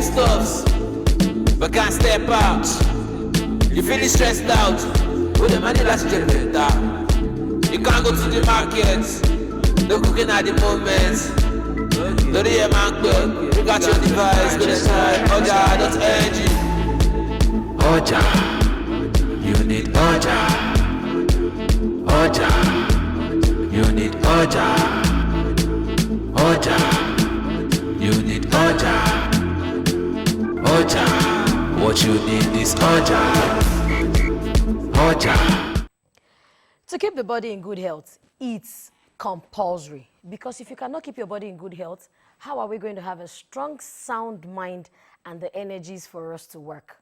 foodstuffs, but can't step out. You feeling stressed out with the money that's generator. You can't go to the market, no cooking at the moment. No the man good, you got your device, go inside. Oja.ng. Oja, you need Oja. Oja, you need Oja. Oja, you need Oja. Oja, what you need is Oja. Oja. To keep the body in good health, eat compulsory. Because if you cannot keep your body in good health, how are we going to have a strong, sound mind and the energies for us to work?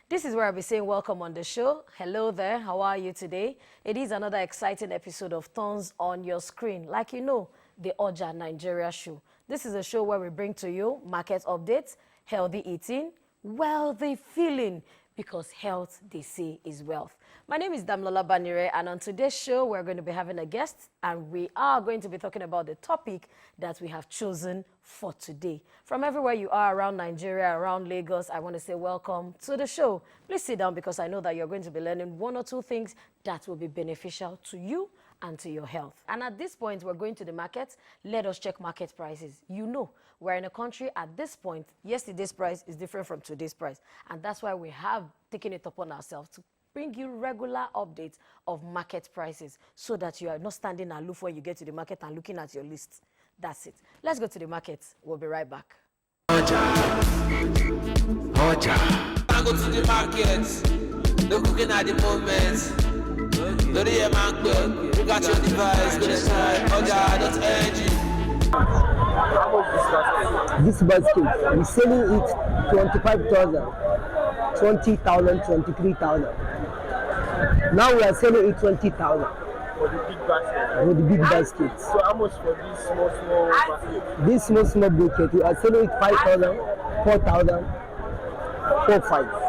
This is where I'll be saying welcome on the show. Hello there, how are you today? It is another exciting episode of Thorns on Your Screen. Like you know, the Oja Nigeria show. This is a show where we bring to you market updates, healthy eating, wealthy feeling, because health, they say, is wealth. My name is Damlola Banire, and on today's show, we're going to be having a guest, and we are going to be talking about the topic that we have chosen for today. From everywhere you are around Nigeria, around Lagos, I want to say welcome to the show. Please sit down because I know that you're going to be learning one or two things that will be beneficial to you and to your health. And at this point, we're going to the market. Let us check market prices. You know, we're in a country at this point, yesterday's price is different from today's price. And that's why we have taken it upon ourselves to bring you regular updates of market prices so that you are not standing aloof when you get to the market and looking at your list. That's it. Let's go to the market. We'll be right back. Oja, Oja. I go to the market, no cooking at the moment. No the man good, you got your device, go inside. Oja.ng. This basket, we're selling it 25,000, 20,000, 23,000. Now we are selling it 20,000. For the big basket. For the big basket. So how much for this small basket? This small bucket, we are selling it 5,000, 4,000, 4,500.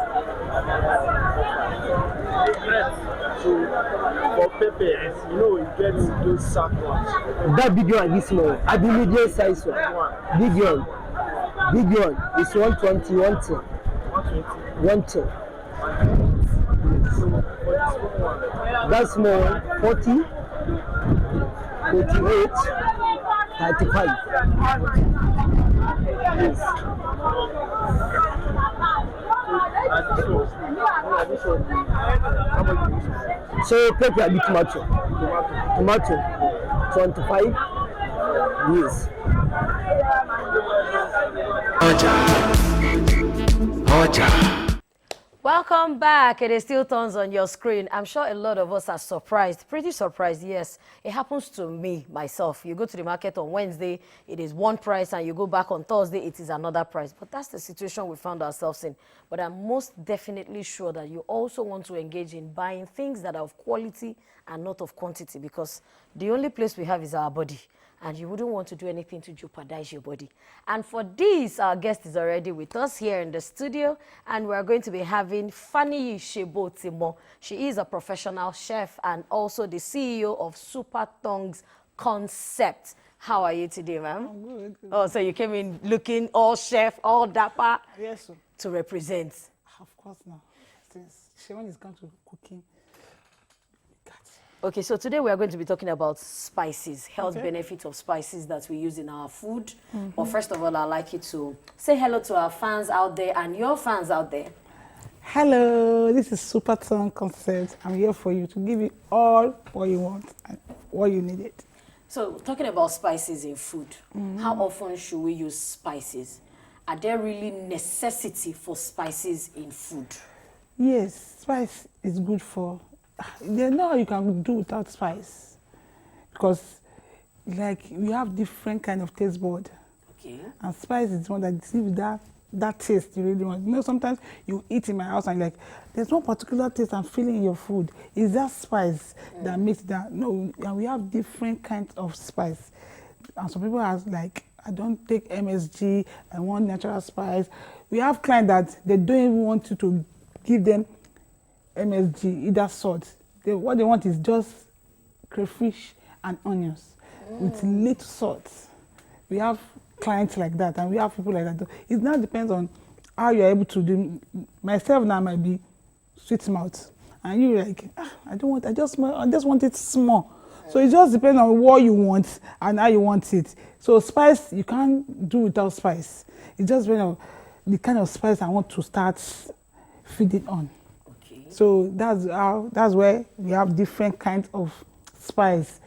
So for pepper, you know, you get those sack ones. That big one, this small, and the medium size one. Big one is 120, 110. 110. That small one, 40, 48, 35. Yes. So pepper a bit tomato. Tomato 25. Yes. Oja, Oja. Welcome back. It is still Thorns on Your Screen. I'm sure a lot of us are surprised, pretty surprised, yes. It happens to me, myself. You go to the market on Wednesday, it is one price, and you go back on Thursday, it is another price. But that's the situation we found ourselves in. But I'm most definitely sure that you also want to engage in buying things that are of quality and not of quantity, because the only place we have is our body. And you wouldn't want to do anything to jeopardize your body. And for this, our guest is already with us here in the studio, and we're going to be having Fanny Shebo-Timo. She is a professional chef and also the CEO of Super Tongues Concept. How are you today, ma'am? I'm good. Oh, so you came in looking all chef, all dapper Yes, sir. to represent. Of course now. Since Sharon is come to cooking. Okay, so today we are going to be talking about spices, health Okay. benefits of spices that we use in our food. But first of all, I'd like you to say hello to our fans out there and your fans out there. Hello, this is Super Tongue Concept. I'm here for you to give you all what you want and what you needed. So talking about spices in food, how often should we use spices? Are there really necessity for spices in food? Yes, spice is good for. There's no how you can do without spice, because like we have different kind of taste bud, Okay. and spice is one that gives that taste you really want. You know, sometimes you eat in my house and like there's one particular taste and feeling in your food. Is that spice that makes that? No, and we have different kinds of spice, and some people are like, I don't take MSG, I want natural spice. We have clients that they don't even want you to give them MSG, either salt. What they want is just crayfish and onions with little salt. We have clients like that, and we have people like that. It now depends on how you're able to do. Myself now might be sweet mouth, and you like, I just want it small. So it just depends on what you want and how you want it. So spice, you can't do without spice. It just depends on the kind of spice I want to start feeding on. Okay. So that's where we have different kinds of spice.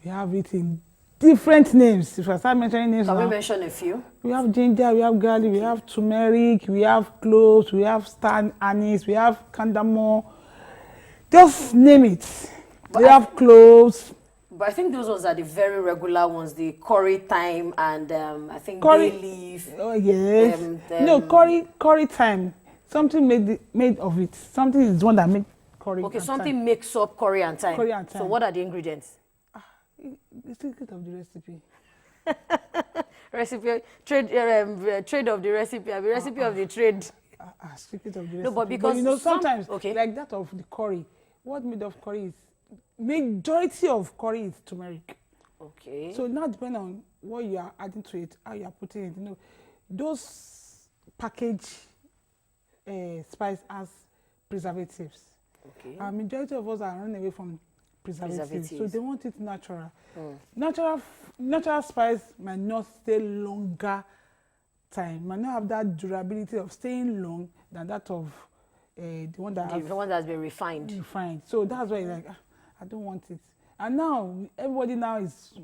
We have it in different names. If I start mentioning names Can now, we mention a few? we have ginger, we have garlic, we have turmeric, we have cloves, we have star anise, we have cardamom. Just name it. We have cloves. But I think those ones are the very regular ones, the curry thyme and I think Curry. bay leaf. Oh yes. No, curry thyme. Something made of it. Something is one that made curry. Okay, and something thyme. makes up curry and thyme. Curry and So thyme. what are the ingredients? The secret of the recipe. Recipe trade of the recipe. I mean, recipe of the trade. Secret of the recipe. No, but because you know sometimes okay. like that of the curry. What made of curry is majority of curry is turmeric. Okay. So now depending on what you are adding to it, how you are putting it, you know, those package spice as preservatives. Okay. Majority of us are running away from preservatives, so Preservatives. they want it natural. Natural spice might not stay longer time, might not have that durability of staying long than that of the one that The one that's been refined. refined. So that's why you're like, I don't want it. And now everybody now is,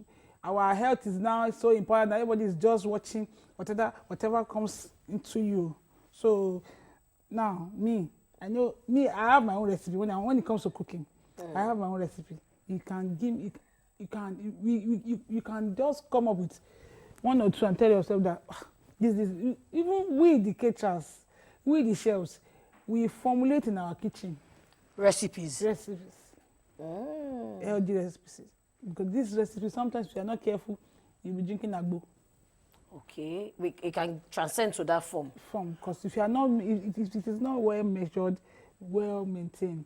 our health is now so important that everybody is just watching whatever comes into you. So now I have my own recipe. When it comes to cooking, I have my own recipe. You can just come up with one or two and tell yourself that this even we the caterers, we the chefs, we formulate in our kitchen Recipes. healthy recipes. Because this recipe, sometimes if you are not careful, you'll be drinking agbo Okay. It can transcend to that form. because if you are not, if it is not well measured, well maintained,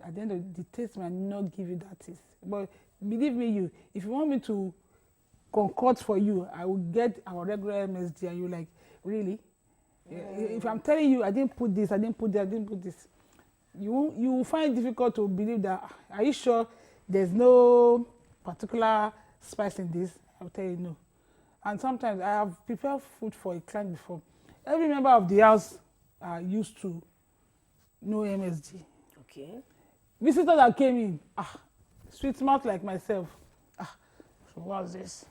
at the end of the taste might not give you that taste. But believe me, if you want me to concoct for you, I will get our regular MSG, and you like, really? If I'm telling you I didn't put this, I didn't put this, you will find it difficult to believe that. Are you sure there's no particular spice in this? I'll tell you no. And sometimes I have prepared food for a client before. Every member of the house are used to know MSG. Okay. Visitors that came in, sweet mouth like myself. So what's this?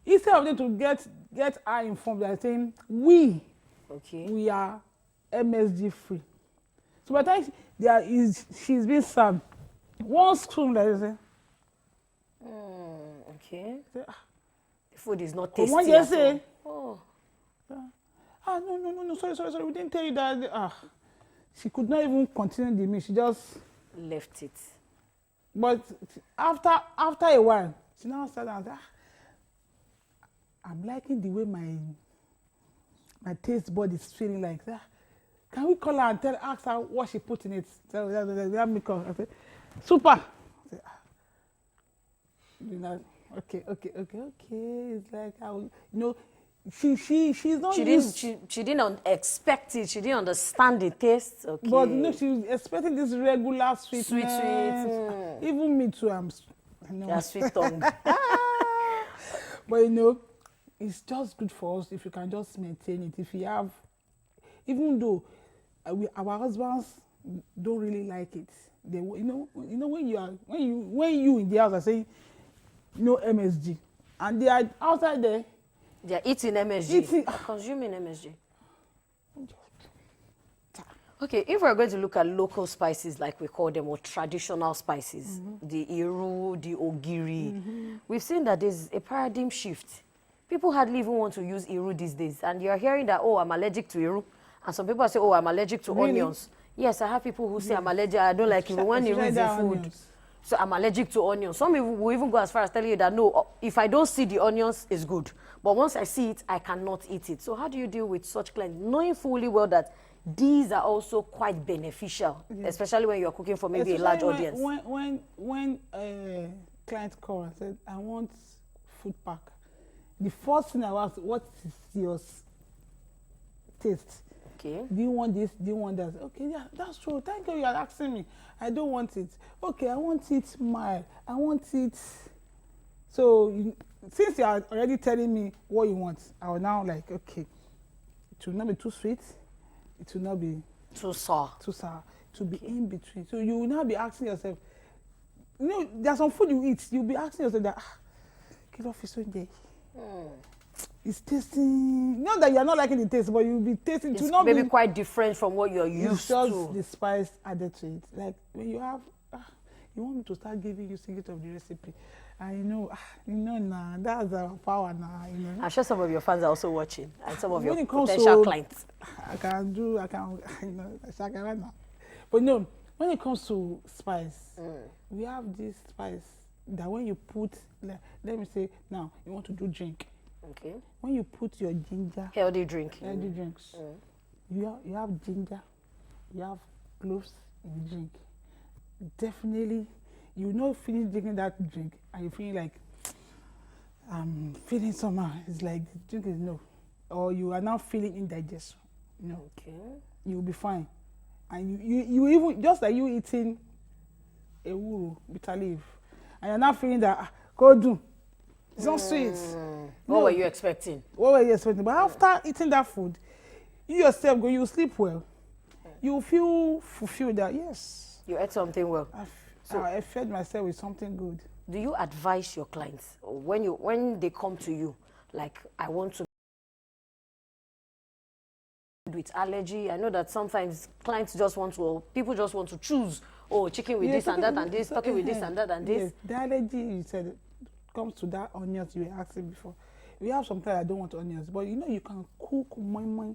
Instead of them to get her informed, they're saying Okay. we are MSG free. So by the time she's been served, one spoon that is Okay. say, The food is not But tasty. one just at say, all. no, sorry, we didn't tell you that. She could not even continue the meal. She just Left it. But after a while, she now sat down and said, I'm liking the way my taste bud is feeling like that. Can we call her and ask her what she put in it? So that make her. I said, super. I said, okay. It's like she's not. She didn't expect it. She didn't understand the taste. Okay. But she was expecting this regular sweetness. Sweet. Even me too. Yeah, sweet tongue. But it's just good for us if you can just maintain it. If you have, even though our husbands don't really like it, they when you in the house are saying no MSG, and they are outside there. They're eating MSG. Consuming MSG. Okay, if we're going to look at local spices, like we call them, or traditional spices, the iru, the ogiri, we've seen that there's a paradigm shift. People hardly even want to use iru these days. And you're hearing that, I'm allergic to iru. And some people say, I'm allergic to onions. Yes, I have people who say I'm allergic, I don't like it when iru is in food. Onions. So I'm allergic to onions. Some people will even go as far as telling you that, no, if I don't see the onions, it's good. But once I see it, I cannot eat it. So how do you deal with such clients, knowing fully well that these are also quite beneficial, especially when you're cooking for maybe a large audience? When a client called and said, I want food pack, the first thing I asked, what is your taste. Okay. Do you want this? Do you want that? Okay, yeah, that's true. Thank you. You are asking me. I don't want it. Okay, I want it mild. I want it. So since you are already telling me what you want, I will now like, okay, it will not be too sweet. It will not be Too sour. too sour. To be in between. So you will now be asking yourself, you know, there's some food you eat. You'll be asking yourself that, kilo fish day. It's tasting. Not that you are not liking the taste, but you'll be tasting. It's to not maybe be quite different from what you're it's used just to. the spice added to it. Like when you have, you want me to start giving you secret of the recipe, and you know, nah, that's our power now. You know. I'm sure some of your fans are also watching, and some of When your it comes potential to- clients. I can, you know, shakara now. But no, when it comes to spice, we have this spice that when you put, let me say now, you want to do drink. Okay. When you put your ginger, Healthy drink. energy drinks, you have ginger, you have cloves in the drink. Definitely, you know, finish drinking that drink and you feel like, I'm feeling somehow. It's like the drink is no. Or you are now feeling indigestion. You know, Okay. you'll be fine. And you even, just like you eating a wuru, bitter leaf, and you're not feeling that, go do. It's not sweet. What were you expecting? What were you expecting? But after eating that food, you yourself go, you sleep well. You feel fulfilled that, yes, You ate something well. I fed myself with something good. Do you advise your clients when they come to you, like, I want to with allergy? I know that sometimes clients just want to, or people just want to choose, oh, chicken with this and that and this, turkey with this and that and this. Yes, the allergy you said comes to that onions you were asking before. We have some clients that don't want onions, but you know you can cook moi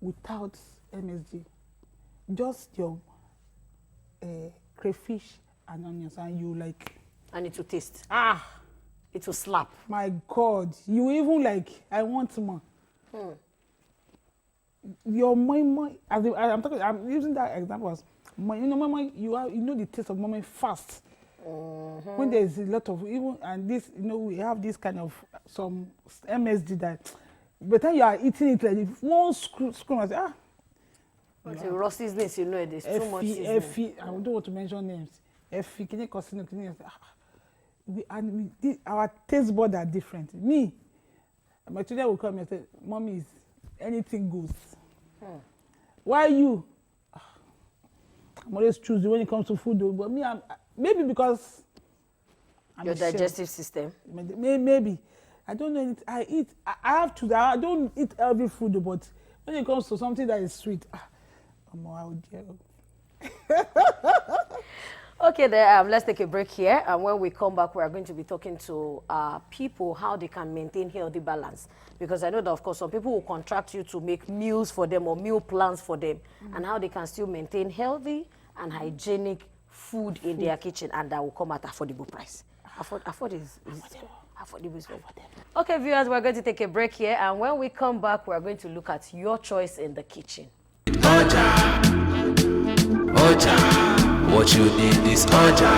without MSG. Just your crayfish and onions, and you like. And it will taste. Ah, It will slap. my God! You even like. I want more. Your moi, I'm using that example as moi. You know, moi, you know the taste of moi fast. When there is a lot of even and this, you know, we have this kind of some MSG that, by the time you are eating it, like if one screw and say, But the rustiness, you know, there's too much seasoning. Effie, I don't want to mention names. Effie, can you consider? Our taste buds are different. Me, my children will come and say, "Mommy, anything goes." Why you? I'm always choosing when it comes to food, though. But me, maybe because I'm Your a chef. digestive system. Maybe. I don't know. I eat. I have to. I don't eat healthy food, but when it comes to something that is sweet, I'm out there. Okay, there. Let's take a break here, and when we come back, we are going to be talking to people how they can maintain healthy balance. Because I know that, of course, some people will contract you to make meals for them or meal plans for them, and how they can still maintain healthy and hygienic food in their kitchen, and that will come at affordable price. Affordable is very. Okay, viewers, we're going to take a break here, and when we come back, we're going to look at your choice in the kitchen. Oja, Oja, what you need is Oja,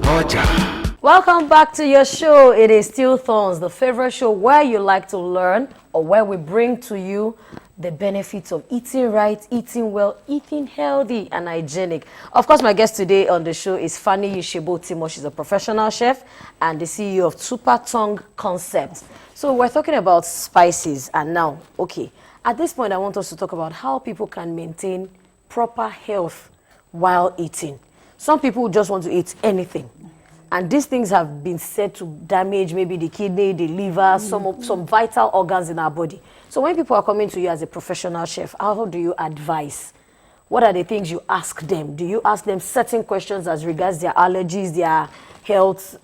Oja. Welcome back to your show. It is Still Thorns, the favorite show where you like to learn, or where we bring to you the benefits of eating right, eating well, eating healthy and hygienic. Of course, my guest today on the show is Fanny Yishebo-Timo. She's a professional chef and the CEO of Super Tongue Concept. So we're talking about spices, and now, okay, at this point, I want us to talk about how people can maintain proper health while eating. Some people just want to eat anything. And these things have been said to damage maybe the kidney, the liver, some vital organs in our body. So when people are coming to you as a professional chef, how do you advise? What are the things you ask them? Do you ask them certain questions as regards their allergies, their health?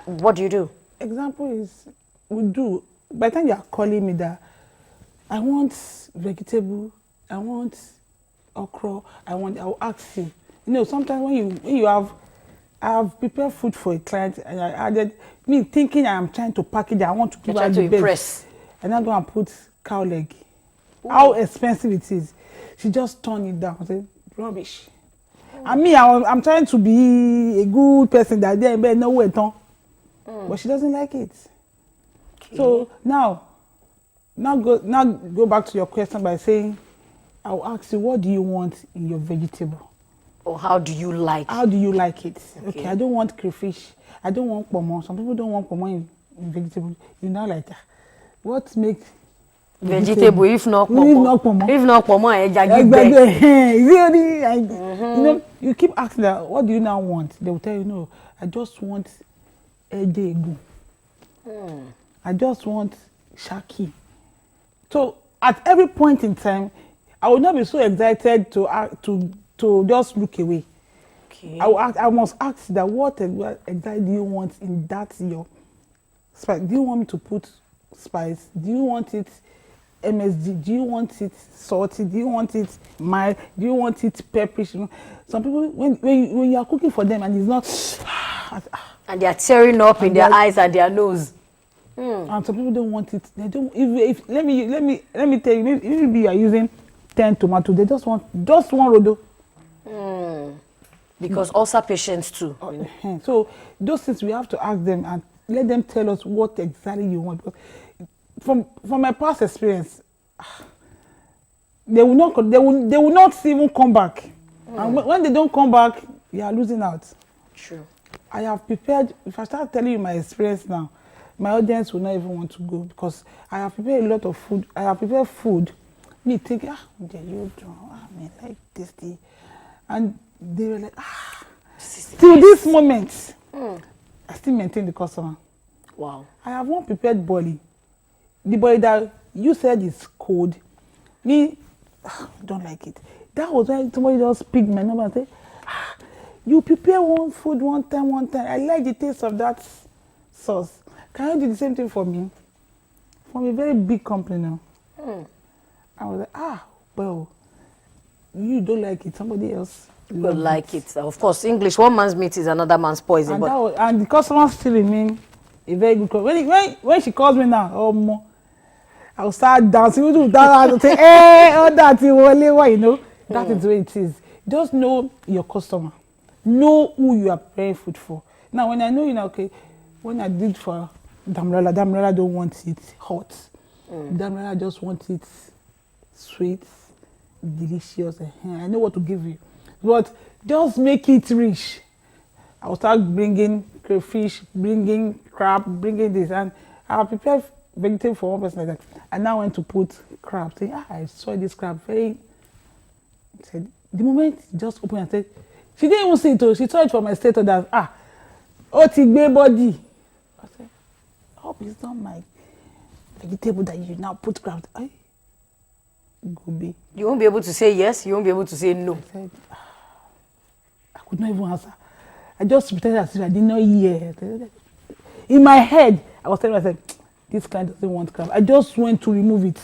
What do you do? Example is, we do. By the time you are calling me that, I want vegetable, I want okra, I will ask you. You know, sometimes when you have, I have prepared food for a client and I added, me thinking I'm trying to package, I want to give her the best. And I'm going to put cow leg. Ooh. How expensive it is. She just turned it down. I said, rubbish. And me, I'm trying to be a good person that they no way, but she doesn't like it. Okay. So now, Now go back to your question by saying, I'll ask you, what do you want in your vegetable? Or how do you like? How do you like it? Okay, I don't want crayfish. I don't want pomo. Some people don't want pomo in vegetable. You know, like what makes vegetable if not pomo? If not pomo, you know, you keep asking that, what do you now want? They will tell you, no, I just want edegu. I just want shaki. So at every point in time, I will not be so excited to just look away. Okay. I must ask that what exactly do you want in that your spice? Do you want me to put spice? Do you want it MSG? Do you want it salty? Do you want it mild? Do you want it pepperish? You know, some people when you are cooking for them and it's not and they are tearing up in their eyes and their nose. And some people don't want it. They don't. If let me tell you, maybe you are using 10 tomatoes. They just want one rodo. Because ulcer patients too. So those things we have to ask them and let them tell us what exactly you want. Because from my past experience, they will not even come back. And when they don't come back, you are losing out. True. I have prepared. If I start telling you my experience now, my audience will not even want to go because I have prepared a lot of food. I have prepared food. Me think, you do. I mean, like this thing. And they were like, till this moment, I still maintain the customer. Wow. I have one prepared body. The body that you said is cold. Me, don't like it. That was when somebody just picked my number and said, you prepare one food one time. I like the taste of that sauce. Can you do the same thing for me? From a very big company now. I was like, well, you don't like it, somebody else will like it. Of course, English, one man's meat is another man's poison. And the customer still remain a very good customer. When she calls me now, I'll start dancing. We do that and say, that you know. That is the way it is. Just know your customer. Know who you are preparing food for. Now, when I know, okay, when I did for Damilola don't want it hot. Damilola just wants it sweet, delicious. I know what to give you. But just make it rich. I'll start bringing crayfish, bringing crab, bringing this. And I'll prepare vegetable for one person like that. I now went to put crab. Saying, I saw this crab very... Said, the moment he just opened and said, she didn't even see it. She saw it from my status that, Otigbe body. I said, I hope it's not my vegetable that you now put crab. Gobe. You won't be able to say yes, you won't be able to say no. I said, I could not even answer. I just pretended as if I did not hear. In my head, I was telling myself, this client doesn't want crab. I just went to remove it.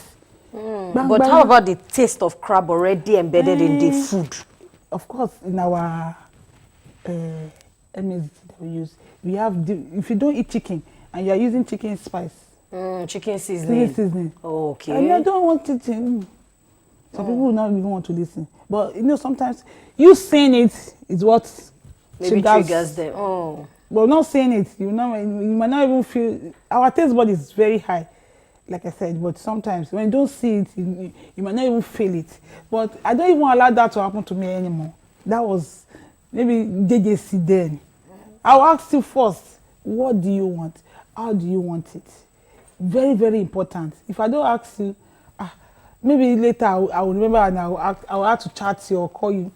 But how about the taste of crab already embedded in the food? Of course, in our MSG that we use, we have, if you don't eat chicken and you are using chicken spice. Chicken seasoning. Okay. And I don't want it in. Some people will not even want to listen. But, sometimes you saying it is what maybe triggers them. But not saying it, you might not even feel, our taste bud is very high, like I said, but sometimes when you don't see it, you might not even feel it. But I don't even allow that to happen to me anymore. That was maybe JJC then. I'll ask you first, what do you want? How do you want it? Very, very important. If I don't ask you, maybe later I will remember and I'll have to chat you or call you.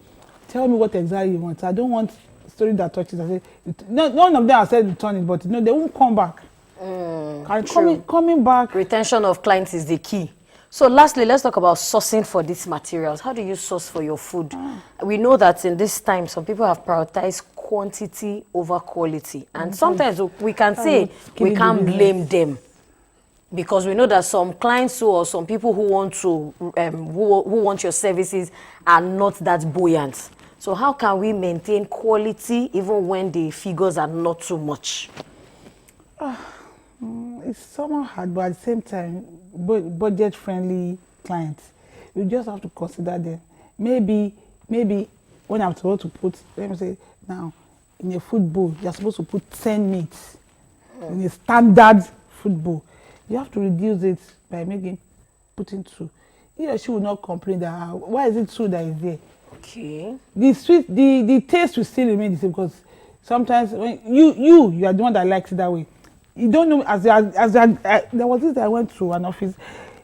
Tell me what exactly you want. I don't want story that touches. I say, none of them have said return it, but they won't come back. Coming back. Retention of clients is the key. So lastly, let's talk about sourcing for these materials. How do you source for your food? We know that in this time, some people have prioritized quantity over quality. And sometimes we can say we can't blame them. Because we know that some clients or some people who want to who want your services are not that buoyant. So how can we maintain quality even when the figures are not too much? It's somewhat hard, but at the same time, budget-friendly clients, you just have to consider them. Maybe when I'm supposed to put, let me say now, in a food bowl, you're supposed to put 10 meats in a standard food bowl. You have to reduce it by putting 2. He or she will not complain that why is it 2 that is there. Okay. The sweet, the taste will still remain the same, because sometimes when you are the one that likes it that way. You don't know, there was this that I went to an office,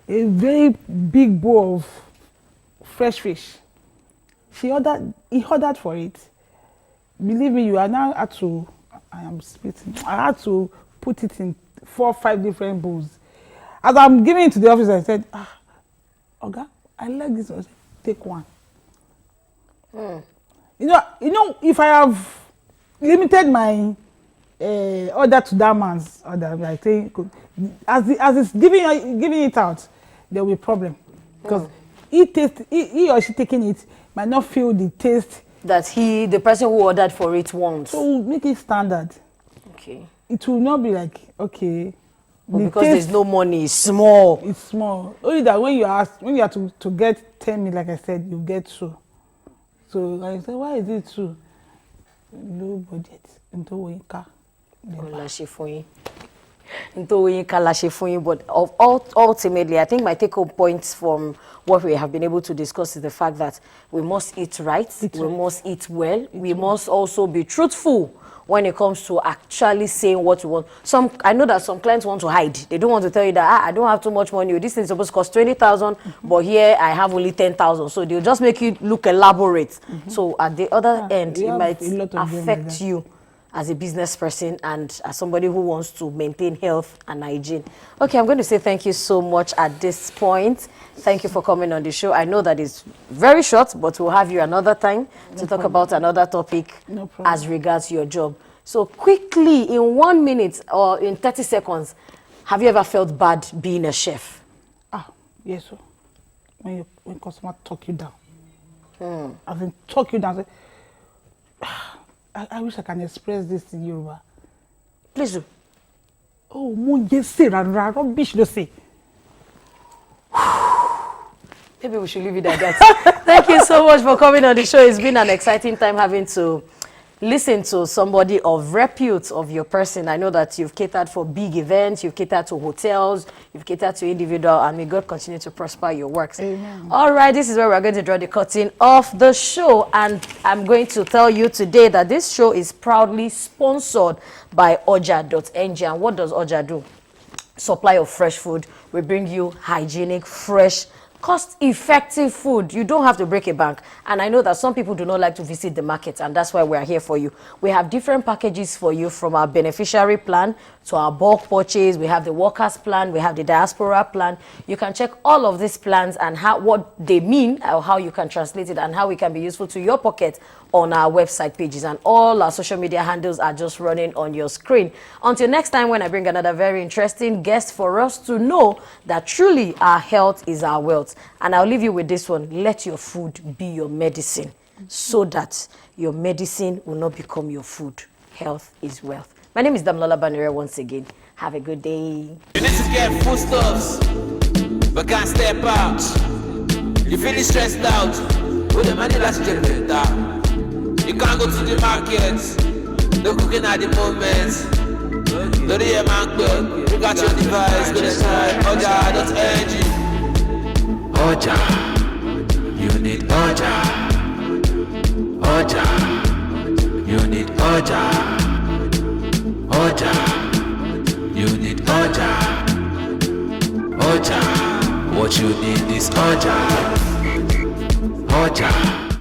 a very big bowl of fresh fish. He ordered for it. Believe me, I am spitting. I had to put it in 4 or 5 different bowls. As I'm giving it to the office, I said, Oga, I like this one. Take one. You know, if I have limited my order to that man's order, I think as it's giving it out, there will be a problem, because he or she taking it might not feel the taste that the person who ordered for it wants. So make it standard. Okay. It will not be like, okay. Because there's no money, it's small. It's small. Only that when you have to get 10 meal, like I said, you get 2. So I said, why is it 2? Low budget. Into car. But ultimately, I think my take-home points from what we have been able to discuss is the fact that we must eat right, must eat well, we must also be truthful when it comes to actually saying what we want. I know that some clients want to hide. They don't want to tell you that I don't have too much money. This thing is supposed to cost 20,000, but here I have only 10,000. So they'll just make you look elaborate. So at the other end, it might affect you as a business person and as somebody who wants to maintain health and hygiene. Okay, I'm going to say thank you so much at this point. Thank you for coming on the show. I know that it's very short, but we'll have you another time to talk about another topic as regards your job. So quickly, in 1 minute or in 30 seconds, have you ever felt bad being a chef? Yes, sir. When customer talk you down. I mean, talk you down. I wish I can express this in Yoruba. Please do. Oh, mo je say rubbish to say. Maybe we should leave it at that. Thank you so much for coming on the show. It's been an exciting time having to listen to somebody of repute of your person. I know that you've catered for big events, you've catered to hotels, you've catered to individual, and may God continue to prosper your works. Amen. All right, this is where we're going to draw the curtain off the show, and I'm going to tell you today that this show is proudly sponsored by Oja.ng. And what does Oja do? Supply of fresh food. We bring you hygienic, fresh, cost-effective food. You don't have to break a bank. And I know that some people do not like to visit the market, and that's why we're here for you. We have different packages for you, from our beneficiary plan to our bulk purchase. We have the workers plan, we have the diaspora plan. You can check all of these plans and what they mean, or how you can translate it, and how it can be useful to your pocket on our website pages. And all our social media handles are just running on your screen. Until next time, when I bring another very interesting guest for us to know that truly our health is our wealth. And I'll leave you with this one: let your food be your medicine, so that your medicine will not become your food. Health is wealth. My name is Damilola Banire once again. Have a good day. You need to get foodstuffs, but can't step out. You feeling stressed out with the money that's generator. You can't go to the markets, no cooking at the moment. No, the man, you got your device, go inside Oja.ng. Oja, you need Oja. Oja, you need Oja. Oja, you need Oja. Oja, what you need is Oja. Oja.